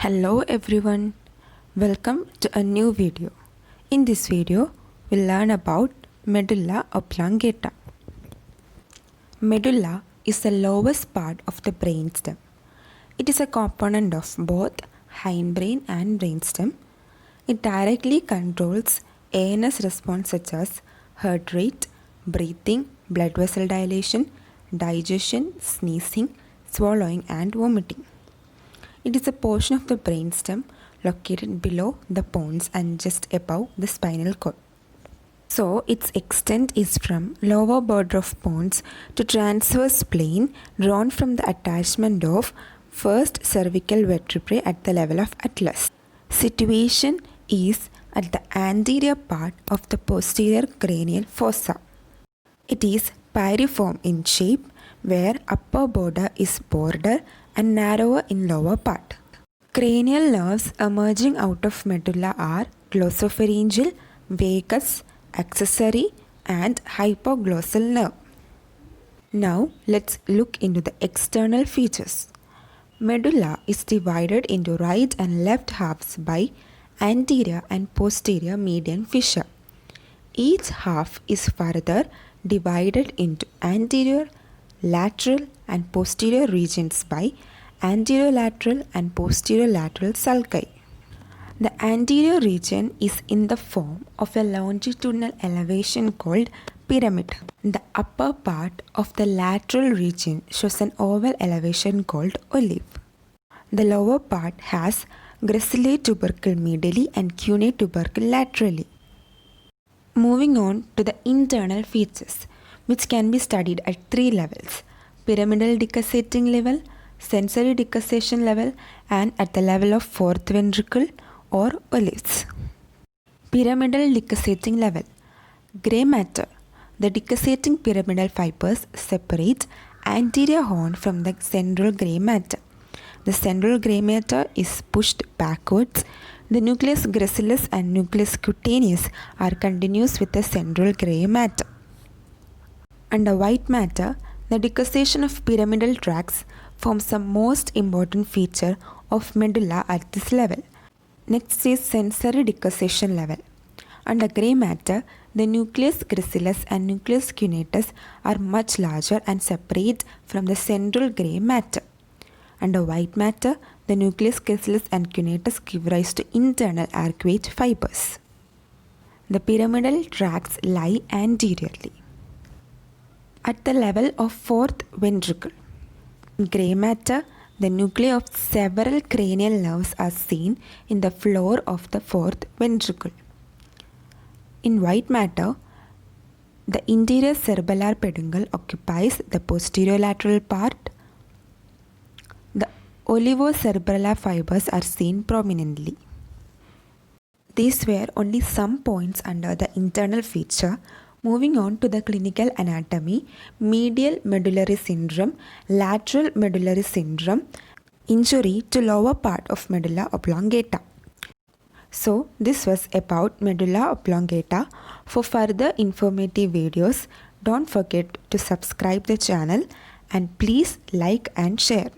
Hello everyone, welcome to a new video. In this video, we'll learn about medulla oblongata. Medulla is the lowest part of the brainstem. It is a component of both hindbrain and brainstem. It directly controls ANS response such as heart rate, breathing, blood vessel dilation, digestion, sneezing, swallowing and vomiting. It is a portion of the brainstem located below the pons and just above the spinal cord. So its extent is from lower border of pons to transverse plane drawn from the attachment of first cervical vertebrae at the level of atlas. Situation is at the anterior part of the posterior cranial fossa. It is pyriform in shape where upper border is broader and narrower in lower part. Cranial nerves emerging out of medulla are glossopharyngeal, vagus, accessory and hypoglossal nerve. Now let's look into the external features. Medulla is divided into right and left halves by anterior and posterior median fissure. Each half is further divided into anterior, lateral and posterior regions by anterolateral and posterolateral sulci. The anterior region is in the form of a longitudinal elevation called pyramid. The upper part of the lateral region shows an oval elevation called olive. The lower part has gracile tubercle medially and cuneate tubercle laterally. Moving on to the internal features, which can be studied at three levels: pyramidal decussating level, sensory decussation level, and at the level of fourth ventricle or olives. Pyramidal decussating level. Grey matter. The decussating pyramidal fibers separate anterior horn from the central grey matter. The central grey matter is pushed backwards. The nucleus gracilis and nucleus cutaneus are continuous with the central grey matter. Under white matter, the decussation of pyramidal tracts forms the most important feature of medulla at this level. Next is sensory decussation level. Under grey matter, the nucleus gracilis and nucleus cuneatus are much larger and separate from the central grey matter. Under white matter, the nucleus gracilis and cuneatus give rise to internal arcuate fibers. The pyramidal tracts lie anteriorly. At the level of fourth ventricle. In grey matter, the nuclei of several cranial nerves are seen in the floor of the fourth ventricle. In white matter, the interior cerebellar peduncle occupies the posterolateral part. The olivocerebellar fibers are seen prominently. These were only some points under the internal feature. Moving on to the clinical anatomy: medial medullary syndrome, lateral medullary syndrome, injury to lower part of medulla oblongata. So this was about medulla oblongata. For further informative videos, don't forget to subscribe the channel and please like and share.